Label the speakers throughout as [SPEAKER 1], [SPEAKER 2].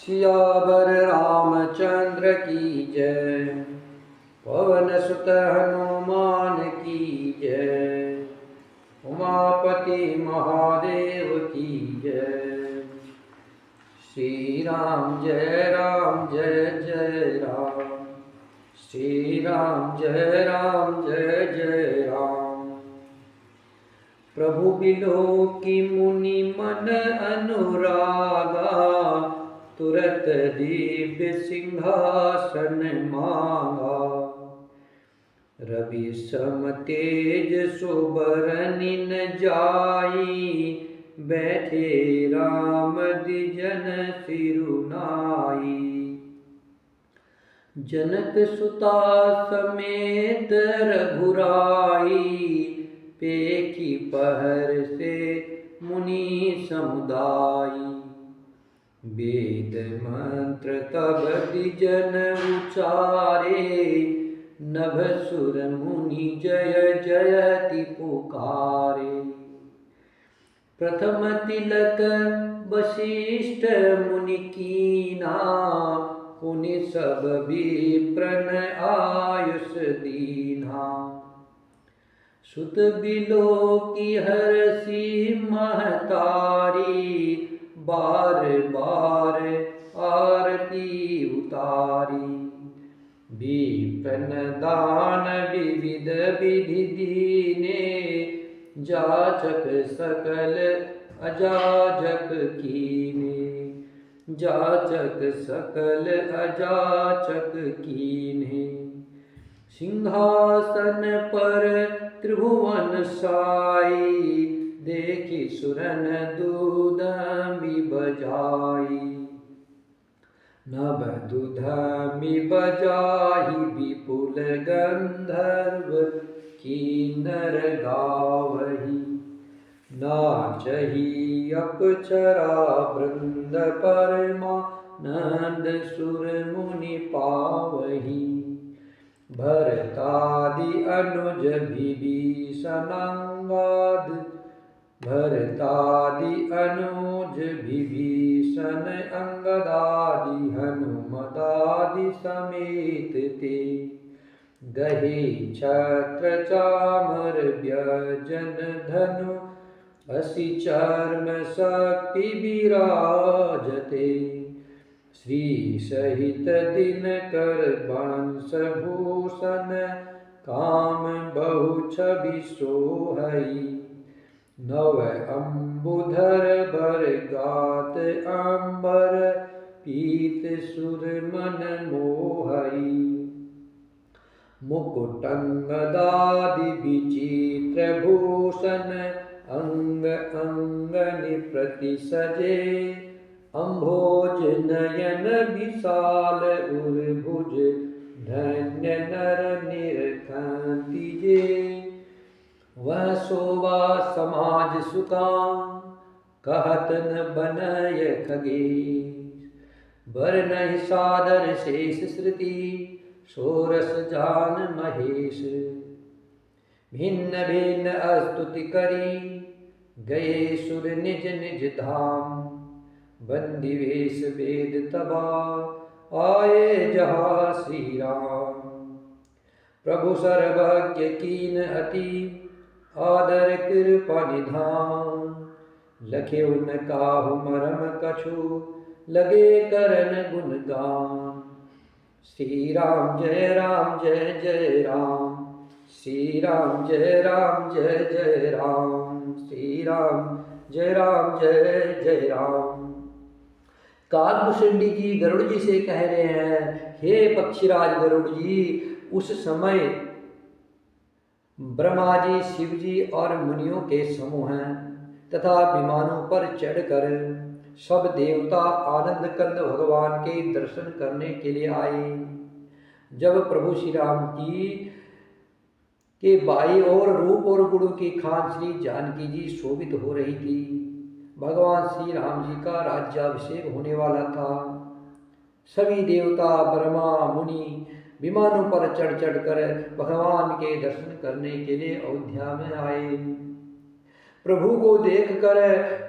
[SPEAKER 1] सियावर रामचंद्र की जय। पवन सुत हनुमान की जय। उमापति महादेव की जय। श्री राम जय जय राम। श्री राम जय जय राम। प्रभु बिलो की मुनि मन अनुरागा, तुरत दिव्य सिंहासन मांगा। रवि सम तेज सुबरनि न जाई, बैठे राम द्विजन सिरुनाई। जनक सुता समेत रघुराई, पेखी पहर से मुनि समुदाई। वेद मंत्र तब द्विजन उचारे, नभ सुर मुनि जय जयति पुकारे। प्रथम तिलक वशिष्ठ मुनि कीना, पुनि सब विप्रन आयुष दीना। सुत बिलो की हरषि महतारी, बार बार आरती उतारी। विप्रन दान विविध विधि दीने, जाचक सकल अजाचक कीने। जाचक सकल अजाचक कीने। सिंहासन पर त्रिभुवन साई, देखी सुरन दूधमी बजाई। नभ दूधमी बजाहि विपुल गंधर्व, किन्नर गावही। नाचही अप्सरा वृंद परमानंद, सुर मुनि पावही। भरतादि अनुज विभीषणांगद, भरतादि अनुज विभीषण अंगदादि। हनुमदादि समेत ते, गहे छत्र चामर व्यजन धनु। असि चर्म शक्ति विराजते, श्री सहित दिनकर वंश भूषण। काम बहु छवि सोहई, नव अम्बुधर बर गात अंबर। पीत सुर मन मोहई, मुकुटंगदादि विचित्र भूषण। अंग अंगनि प्रति सजे, अम्भोज नयन विशाल उर्भुज। धन्य नर निरखंति जे, वह शोभा समाज सुकाम। कहत न बनय खगेश, बरनहि सादर शेष श्रुति। सोरस जान महेश, भिन्न भिन्न स्तुति करी। गए सुर निज निज धाम, बंदी वेश वेद तबा। आए जहाँ श्री राम, प्रभु सर्वज्ञ कीन अति। आदर कृपा निधान, लखे उनकाहु मरम कछु। लगे करन गुणगान, श्री राम जय जय राम। श्री राम जय जय राम। श्री राम जय जय राम। काकभूषणी जी गरुड़ जी से कह रहे हैं, हे पक्षीराज गरुड़ जी, उस समय ब्रह्मा जी, शिव जी और मुनियों के समूह हैं तथा विमानों पर चढ़कर सब देवता आनंद कंद भगवान के दर्शन करने के लिए आए। जब प्रभु श्री राम की के बाई और रूप और गुण की खान श्री जानकी जी शोभित हो रही थी। भगवान श्री राम जी का राज्याभिषेक होने वाला था। सभी देवता ब्रह्मा मुनि विमानों पर चढ़ चढ़ कर भगवान के दर्शन करने के लिए अयोध्या में आए। प्रभु को देखकर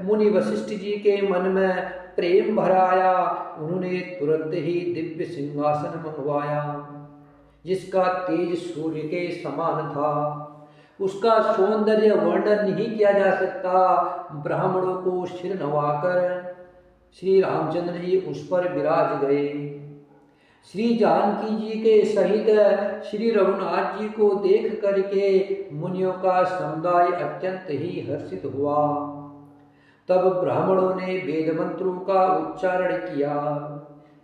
[SPEAKER 1] मुनि वशिष्ठ जी के मन में प्रेम भर आया। उन्होंने तुरंत ही दिव्य सिंहासन मंगवाया, जिसका तेज सूर्य के समान था। उसका सौंदर्य वर्णन नहीं किया जा सकता। ब्राह्मणों को सिर नवाकर श्री रामचंद्र जी उस पर विराज गए। श्री जानकी जी के सहित श्री रघुनाथ जी को देख करके मुनियों का समुदाय अत्यंत ही हर्षित हुआ। तब ब्राह्मणों ने वेद मंत्रों का उच्चारण किया।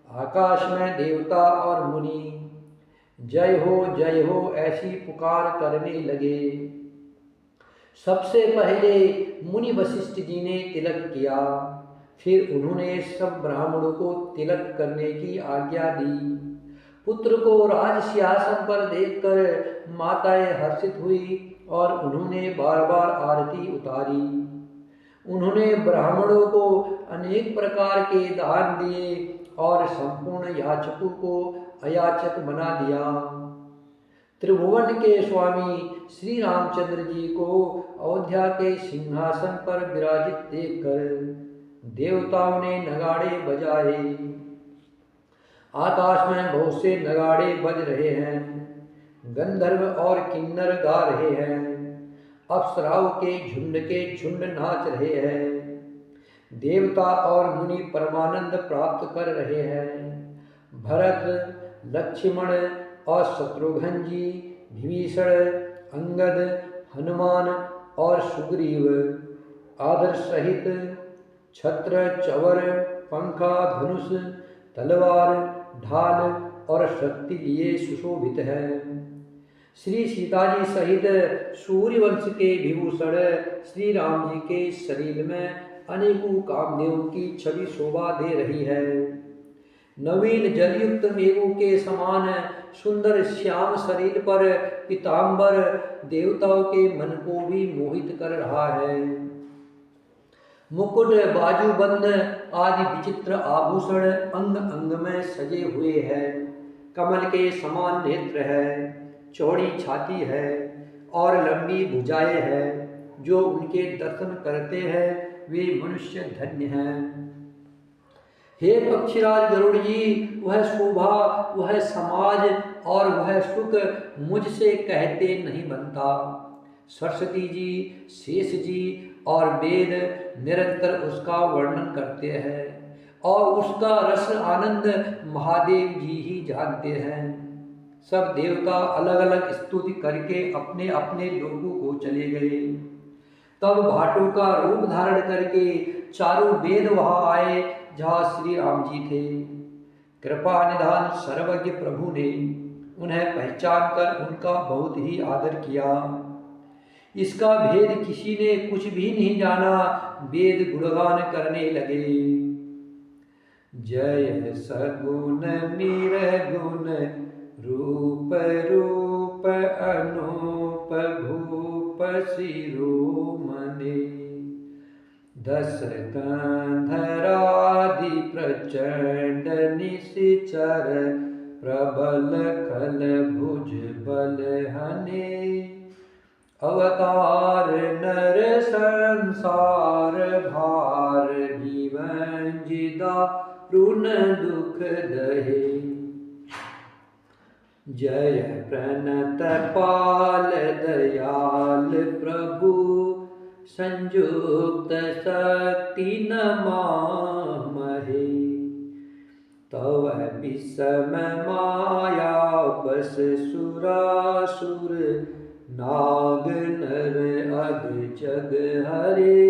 [SPEAKER 1] आकाश में देवता और मुनि जय हो ऐसी पुकार करने लगे। सबसे पहले मुनि वशिष्ठ जी ने तिलक किया, फिर उन्होंने सब ब्राह्मणों को तिलक करने की आज्ञा दी। पुत्र को राज सिंहासन पर देखकर माताएं हर्षित हुई और उन्होंने बार बार आरती उतारी। उन्होंने ब्राह्मणों को अनेक प्रकार के दान दिए और संपूर्ण याचकों को अयाचक बना दिया। त्रिभुवन के स्वामी श्री रामचंद्र जी को अयोध्या के सिंहासन पर विराजित देखकर देवताओं ने नगाड़े बजाए। आकाश में बहुत से नगाड़े बज रहे हैं। गंधर्व और किन्नर गा रहे हैं। अप्सराओं के झुंड नाच रहे हैं। देवता और मुनि परमानंद प्राप्त कर रहे हैं। भरत, लक्ष्मण और शत्रुघ्न जी, विभीषण, अंगद, हनुमान और सुग्रीव आदर सहित छत्र, चवर, पंखा, धनुष, तलवार, ढाल और शक्ति लिए सुशोभित है। श्री सीता जी सहित सूर्यवंश के विभूषण श्री राम जी के शरीर में अनेकों कामदेव की छवि शोभा दे रही है। नवीन जलयुक्त मेघों के समान सुंदर श्याम शरीर पर पीतांबर देवताओं के मन को भी मोहित कर रहा है। मुकुट, बाजूबंद आदि विचित्र आभूषण अंग अंग में सजे हुए हैं। कमल के समान नेत्र है, चौड़ी छाती है और लंबी भुजाएं हैं। जो उनके दर्शन करते हैं वे मनुष्य धन्य हैं। हे पक्षीराज गरुड़ जी, वह शोभा, वह समाज और वह सुख मुझसे कहते नहीं बनता। सरस्वती जी, शेष जी और वेद निरंतर उसका वर्णन करते हैं और उसका रस आनंद महादेव जी ही जानते हैं। सब देवता अलग अलग स्तुति करके अपने अपने लोगों को चले गए। तब भाटों का रूप धारण करके चारों वेद वहां आए जहाँ श्री राम जी थे। कृपा निधान सर्वज्ञ प्रभु ने उन्हें पहचान कर उनका बहुत ही आदर किया। इसका भेद किसी ने कुछ भी नहीं जाना। वेद गुणगान करने लगे। जय सगुण निरगुण रूप रूप अनूप भूप शिरोमणि दस कंधरादि प्रचंड निशिचर प्रबल खल भुज बल हने अवतार नर संसार भार जीवन जिदा रुन दुख दहे। जय प्रणत पाल दयाल प्रभु संयुक्त शक्ति नमामहे तव विषम माया बस सुरासुर नाग नर अग जग हरे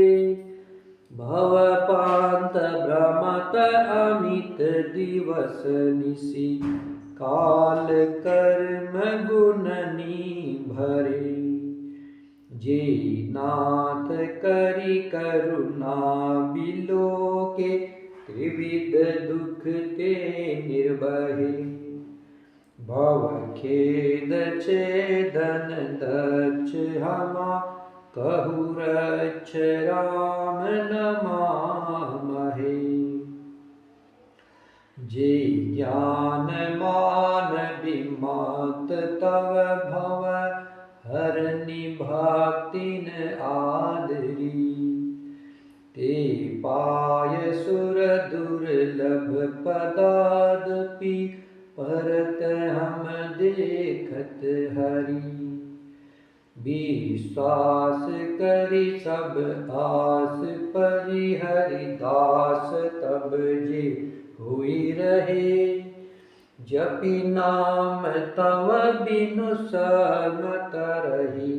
[SPEAKER 1] भव पांत भ्रमत अमित दिवस निशि काल कर्म गुणनी भरे जे नाथ करि करुणा बिलोके त्रिविध दुख ते निर्वहे भव खेद छेदन दक्ष हमा कहु रक्ष राम नमामहे जे ज्ञान मान विमत तव भव हरनि भक्ति न आदरी। ते पाय सुर दुर्लभ पदादपि परत हम देखत हरि। विश्वास करि सब आस परिहरि दास तब जे हुई रहे। जपि नाम तव बिनु समत रही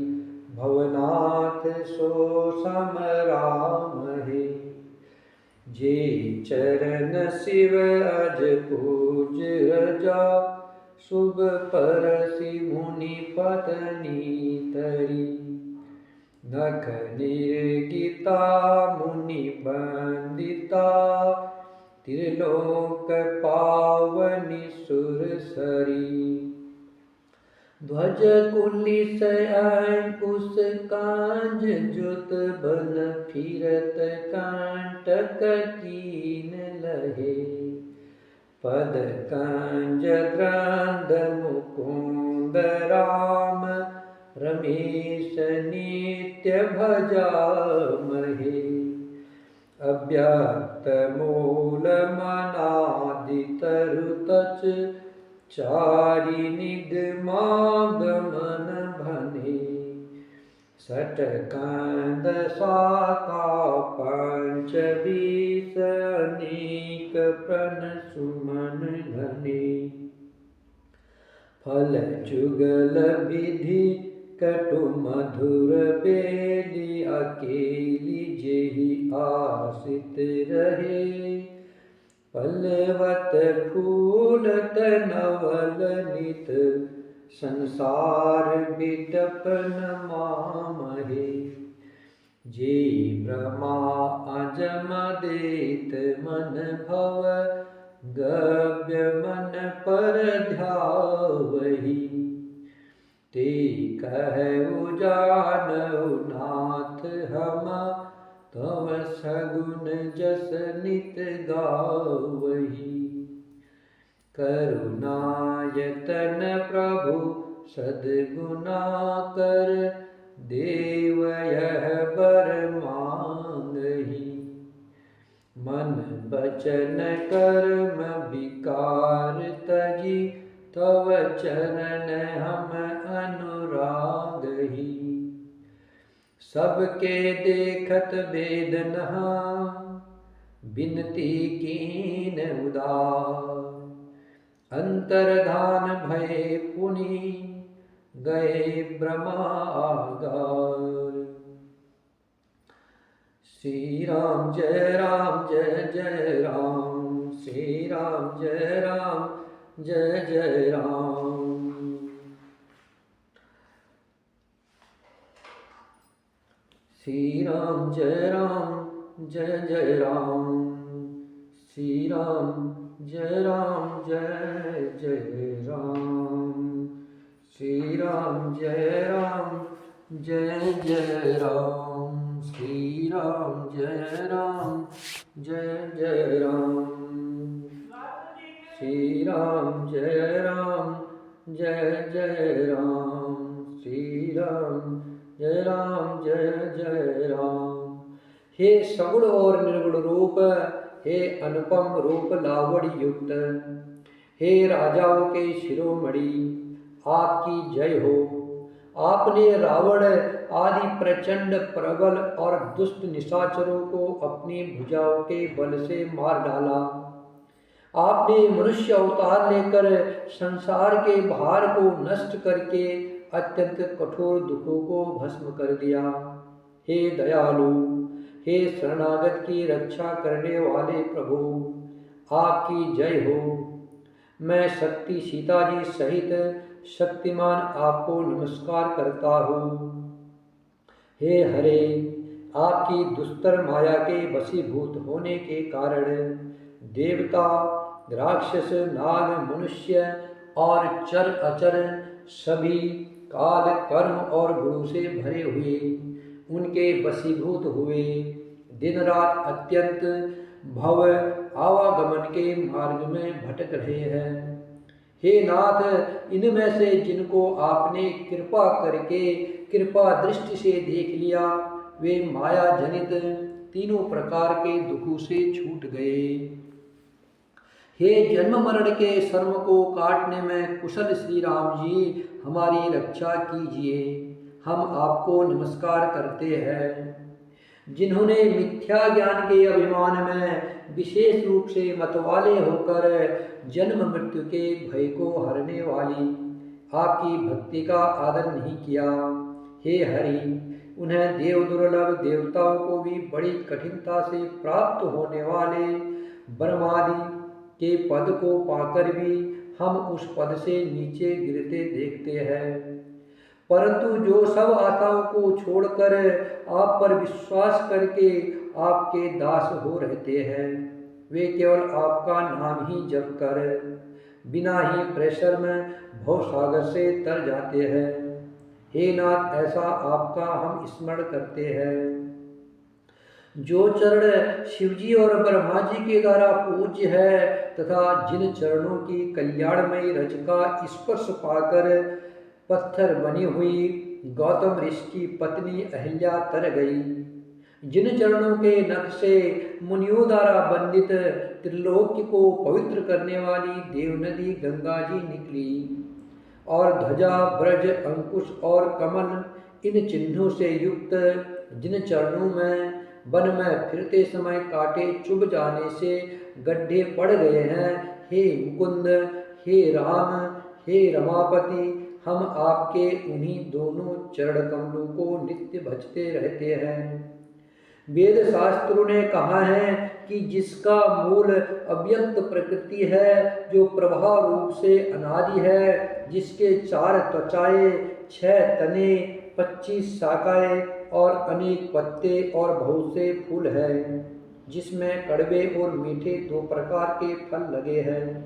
[SPEAKER 1] भवनाथ सो सम राम है। जे चरण शिव अज पूज रजा शुभ परसि मुनि पत्नी तरी। नख निर्गिता मुनि बंदिता त्रिलोक पावनी सुरसरी। ध्वज कुलिस अंकुश कांज जुत बन फिरत कंटक कीन लहे। पद कंज द्रंद मुकुंद राम रमेश नित्य भजा महे। अव्यक्त मूल मनादि तरु तच चारि निगमागमन भने। सटकंद शाखा पंच बीस अनेक प्रण सुमन घने। फल जुगल विधि कटु मधुर बेली अकेली जेहि आसित रहे। पल्लवत फूलत नवल नित संसार बिटपन मामहे। जे ब्रह्मा अजम देत मन भव गव्य मन पर ध्यावहि। ते कहु जानहु नाथ हम तव सगुन जस नित गावहि। करुणायतन प्रभु सद्गुना कर देव यह बर मांगहि। मन बचन कर्म विकार तजी तव चरण हम अनुरागहि। सबके देखत वेद नहा बिनती कीन उदार। अंतर्धान भय पुनि गए ब्रह्मागार। श्री राम जय जय राम। श्री राम जय जय राम। श्री राम जय जय राम। श्री राम जय जय राम। श्री राम जय जय राम। श्री राम जय जय राम। श्री राम जय जय राम। श्री राम जय जय राम। हे सगुण और निर्गुण रूप, हे अनुपम रूप लावण्य युक्त, हे राजाओं के शिरोमणि, आपकी जय हो। आपने रावण आदि प्रचंड प्रबल और दुष्ट निशाचरों को अपनी भुजाओं के बल से मार डाला। आपने मनुष्य अवतार लेकर संसार के भार को नष्ट करके अत्यंत कठोर दुखों को भस्म कर दिया। हे दयालु, हे शरणागत की रक्षा करने वाले प्रभु, आपकी जय हो। मैं शक्ति सीता जी सहित शक्तिमान आपको नमस्कार करता हूँ। हे हरे, आपकी दुस्तर माया के वशीभूत होने के कारण देवता, राक्षस, नाग, मनुष्य और चर अचर सभी काल, कर्म और गुणों से भरे हुए उनके वशीभूत हुए दिन रात अत्यंत भव आवागमन के मार्ग में भटक रहे हैं। हे नाथ, इनमें से जिनको आपने कृपा करके कृपा दृष्टि से देख लिया, वे माया जनित तीनों प्रकार के दुखों से छूट गए। हे जन्म मरण के शर्म को काटने में कुशल श्री राम जी, हमारी रक्षा कीजिए। हम आपको नमस्कार करते हैं। जिन्होंने मिथ्या ज्ञान के अभिमान में विशेष रूप से मतवाले होकर जन्म मृत्यु के भय को हरने वाली आपकी भक्ति का आदर नहीं किया, हे हरि, उन्हें देव दुर्लभ देवताओं को भी बड़ी कठिनता से प्राप्त होने वाले ब्रह्मादि के पद को पाकर भी हम उस पद से नीचे गिरते देखते हैं। परंतु जो सब आशाओं को छोड़कर आप पर विश्वास करके आपके दास हो रहते हैं, वे केवल आपका नाम ही जप कर बिना ही प्रेशर में भवसागर से तर जाते हैं। हे नाथ, ऐसा आपका हम स्मरण करते हैं। जो चरण शिवजी और ब्रह्मा जी के द्वारा पूज्य है तथा जिन चरणों की कल्याणमयी रज का स्पर्श पाकर पत्थर बनी हुई गौतम ऋषि की पत्नी अहिल्या तर गई, जिन चरणों के नख से मुनियों द्वारा वंदित त्रिलोक्य को पवित्र करने वाली देव नदी गंगा जी निकली, और ध्वजा ब्रज अंकुश और कमल इन चिन्हों से युक्त जिन चरणों में वन में फिरते समय कांटे चुभ जाने से गड्ढे पड़ गए हैं, हे मुकुंद, हे राम, हे रमापति, हम आपके उन्हीं दोनों चरण कमलों को नित्य भजते रहते हैं। वेद शास्त्रों ने कहा है कि जिसका मूल अव्यक्त प्रकृति है, जो प्रभाव रूप से अनादि है, जिसके 4 त्वचाएं, 6 तने, 25 शाखाएं और अनेक पत्ते और बहुत से फूल हैं, जिसमें कड़वे और मीठे 2 प्रकार के फल लगे हैं,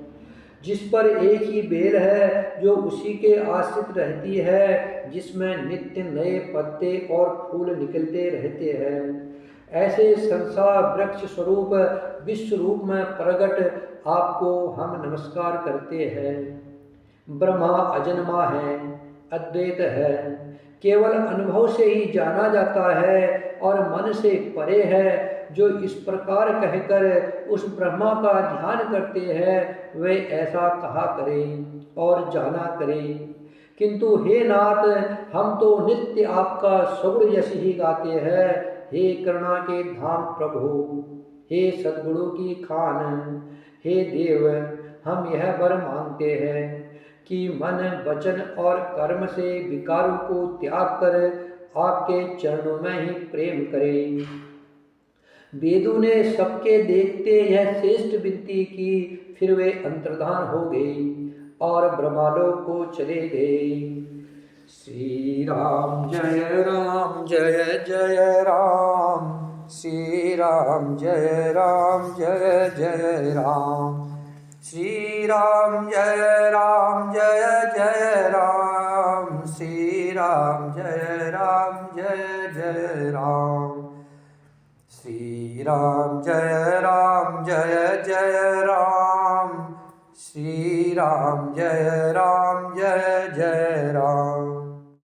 [SPEAKER 1] जिस पर एक ही बेल है जो उसी के आश्रित रहती है, जिसमें नित्य नए पत्ते और फूल निकलते रहते हैं। ऐसे संसार वृक्ष स्वरूप विश्व रूप में प्रकट आपको हम नमस्कार करते हैं। ब्रह्मा अजन्मा है, अद्वैत है, केवल अनुभव से ही जाना जाता है और मन से परे है। जो इस प्रकार कहकर उस ब्रह्मा का ध्यान करते हैं, वे ऐसा कहा करें और जाना करें। किंतु हे नाथ, हम तो नित्य आपका सगुण यश ही गाते हैं। हे करुणा के धाम प्रभु, हे सद्गुणों की खान, हे देव, हम यह वर मांगते हैं कि मन वचन और कर्म से विकारों को त्याग कर आपके चरणों में ही प्रेम करें। वेदों ने सबके देखते यह श्रेष्ठ विनती की, फिर वे अंतर्धान हो गए और ब्रह्मालोक को चले गए। श्री राम जय राम जय जय राम, श्री राम जय जय राम, श्री राम जय जय राम, श्री राम जय जय राम, श्री राम जय जय राम, श्री राम जय जय राम।